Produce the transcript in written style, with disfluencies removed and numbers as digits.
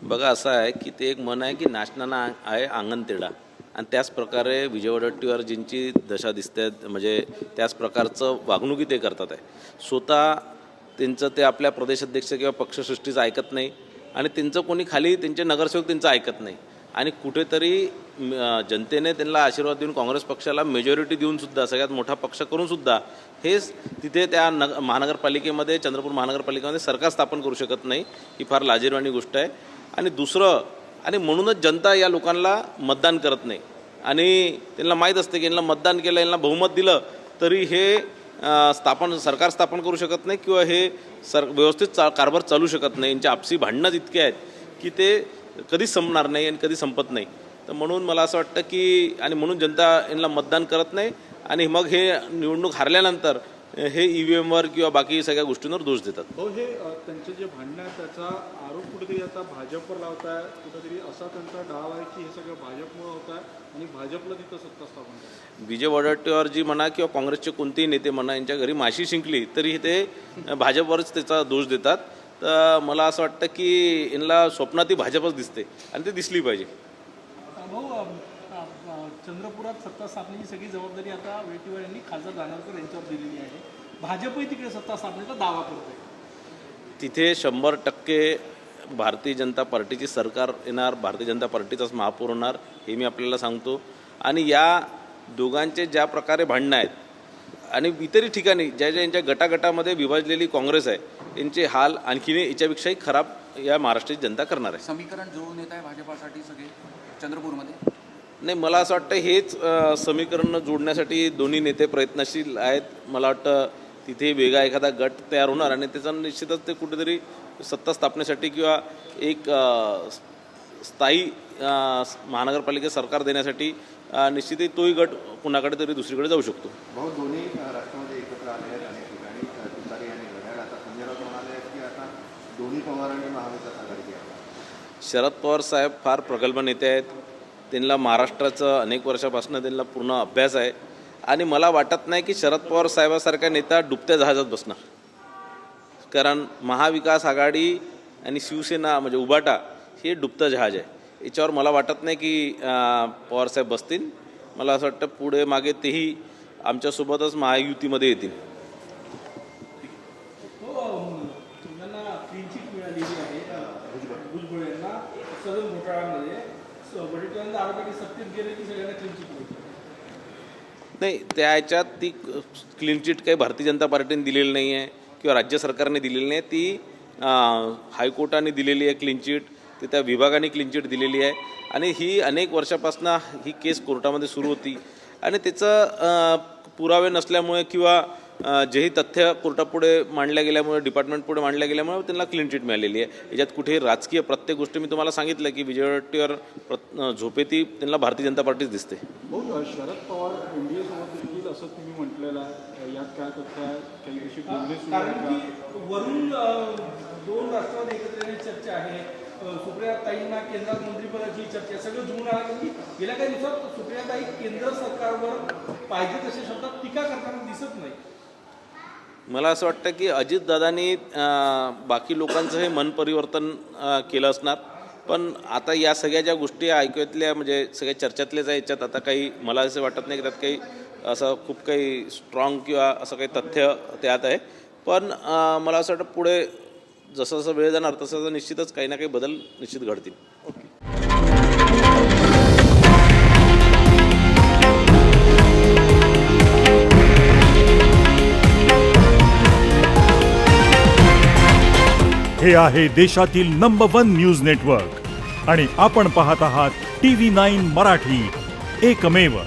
बघा असं आहे की ते एक म्हण आहे की नाचताना आहे अंगण तेढा आणि त्याच प्रकारे विजय वडेट्टीवारजींची दशा दिसते म्हणजे त्याच प्रकारचं वागणुकी ते करतात आहे स्वतः त्यांचं ते आपल्या प्रदेशाध्यक्ष किंवा पक्षसृष्टीचं ऐकत नाही आणि त्यांचं कोणी खाली त्यांचे नगरसेवक त्यांचं ऐकत नाही आणि कुठेतरी जनतेने त्यांना आशीर्वाद देऊन काँग्रेस पक्षाला मेजॉरिटी देऊनसुद्धा सगळ्यात मोठा पक्ष करूनसुद्धा हेच तिथे त्या महानगरपालिकेमध्ये चंद्रपूर महानगरपालिकेमध्ये सरकार स्थापन करू शकत नाही ही फार लाजिरवाणी गोष्ट आहे। आणि दुसरं आणि म्हणूनच जनता या लोकांना मतदान करत नाही आणि त्यांना माहीत असते की यांना मतदान केलं यांना बहुमत दिलं तरी हे सरकार स्थापन करू शकत नाही किंवा हे व्यवस्थित कारभार चालू शकत नाही। यांच्या आपसी भांडणंच इतके आहेत की ते कधीच संपणार नाही आणि कधी संपत नाही। तर म्हणून मला असं वाटतं की आणि म्हणून जनता यांना मतदान करत नाही आणि मग हे निवडणूक हारल्यानंतर हे ईव्हीएमवर किंवा बाकी सगळ्या गोष्टींवर दोष देतात। हो हे त्यांचे जे भांडणं आहे त्याचा आरोप कुठेतरी आता भाजपवर लावत आहे कुठेतरी असा त्यांचा डाव आहे की हे सगळं भाजपमुळे होत आहे आणि भाजपला तिथं सत्ता स्थापन करतात। विजय वडेट्टीवारजी म्हणा किंवा काँग्रेसचे कोणतेही नेते म्हणा यांच्या घरी माशी शिंकली तरी ते भाजपवरच त्याचा दोष देतात। तर मला असं वाटतं की यांना स्वप्नातही भाजपच दिसते आणि ते दिसली पाहिजे। भाऊ चंद्रपुरात सत्ता स्थापनेची सगळी जबाबदारी आता वडेट्टीवार यांनी खासदार दानवेकर यांच्यावर दिलेली आहे। भाजपही तिकडे सत्ता स्थापनेचा दावा करतोय। तिथे 100% भारतीय जनता पार्टीची सरकार येणार भारतीय जनता पार्टीचाच महापौर होणार हे मी आपल्याला सांगतो। आणि या दोघांचे ज्या प्रकारे भांडणं आहेत आणि इतरही ठिकाणी ज्या यांच्या गटागटामध्ये विभाजलेली काँग्रेस आहे यांचे हाल आणखीन याच्यापेक्षाही खराब या महाराष्ट्राची जनता करणार आहे। समीकरण जुळून येत आहे भाजपासाठी सगळे चंद्रपूरमध्ये? नाही मला असं वाटतं हेच समीकरण जोडण्यासाठी दोन्ही नेते प्रयत्नशील आहेत। मला वाटतं तिथे वेगळा एखादा गट तयार होणार आणि त्याचा निश्चितच ते कुठेतरी सत्ता स्थापनेसाठी किंवा एक स्थायी महानगरपालिका सरकार देण्यासाठी निश्चितही तोही गट कुणाकडे तरी दुसरीकडे जाऊ शकतो। भाऊ दोन्ही राष्ट्रामध्ये एकत्र आले आहेत अनेक ठिकाणी तुतारी आणि घड्याळ आता संजय राऊत म्हणाले आहेत की आता दोन्ही पवारांनी महाविकास आघाडी केली। शरद पवार साहेब फार प्रगल्भ नेते आहेत। त्यांना महाराष्ट्राचं अनेक वर्षापासून त्यांना पूर्ण अभ्यास आहे आणि मला वाटत नाही की शरद पवार साहेबासारखा नेता डुबत्या जहाजात बसणार कारण महाविकास आघाडी आणि शिवसेना म्हणजे उभाटा हे डुबतं जहाज आहे। याच्यावर मला वाटत नाही की पवारसाहेब बसतील। मला असं वाटतं पुढे मागे तेही आमच्यासोबतच महायुतीमध्ये येतील। त्यांना क्लीन चिट मिळालेली आहे भुजबळ यांना सदन घोटाळ्यामध्ये वडेट्टीवारांचा आरोप आहे की सत्तेत गेले की सगळ्यांना क्लीन चिट मिळते। नाही त्या ह्याच्यात ती क्लीन चिट काही भारतीय जनता पार्टीने दिलेली नाही आहे किंवा राज्य सरकारने दिलेली नाही ती हायकोर्टाने दिलेली आहे क्लीन चिट ती त्या विभागाने क्लीन चिट दिलेली आहे आणि ही अनेक वर्षापासून ही केस कोर्टामध्ये सुरू होती आणि त्याचं पुरावे नसल्यामुळे किंवा जेही तथ्य कोर्टापुढे मांडल्या गेल्यामुळे डिपार्टमेंट पुढे मांडल्या गेल्यामुळे त्यांना क्लीन चिट मिळालेली आहे। याच्यात कुठे राजकीय प्रत्येक गोष्टी मी तुम्हाला सांगितलं की विजय वडेट्टीवार झोपेती त्यांना भारतीय जनता पार्टीच दिसते। भाऊ शरद पवार एनडीए सोबत येतील असं तुम्ही म्हटलेलं आहे यात काय तथ्य आहे काही अशी बोलणी सुरू आहे कारण की वरून दोन राष्ट्रवादी एकत्र येण्याची चर्चा आहे। सुप्रियाताईंना केंद्रात मंत्रिपदाची चर्चा सगळं जुळून आलं की गेल्या काही दिवसात सुप्रियाताई केंद्र सरकारवर पाहिजे तशा शब्दात टीका करताना दिसत नाही। मला असं वाटतं की अजितदादांनी बाकी लोकांचं हे मन परिवर्तन केलं असणार पण आता या सगळ्या ज्या गोष्टी ऐकूयातल्या म्हणजे सगळ्या चर्चेतल्याच आहे याच्यात आता काही मला असं वाटत नाही की त्यात काही असं खूप काही स्ट्रॉंग किंवा असं काही तथ्य त्यात आहे। पण मला असं वाटतं पुढे जसं जसं वेळ जाणार तसं निश्चितच काही ना काही बदल निश्चित घडतील। हे आहे देशातील नंबर 1 न्यूज नेटवर्क आणि आपण पाहत आहात TV9 मराठी, एकमेव।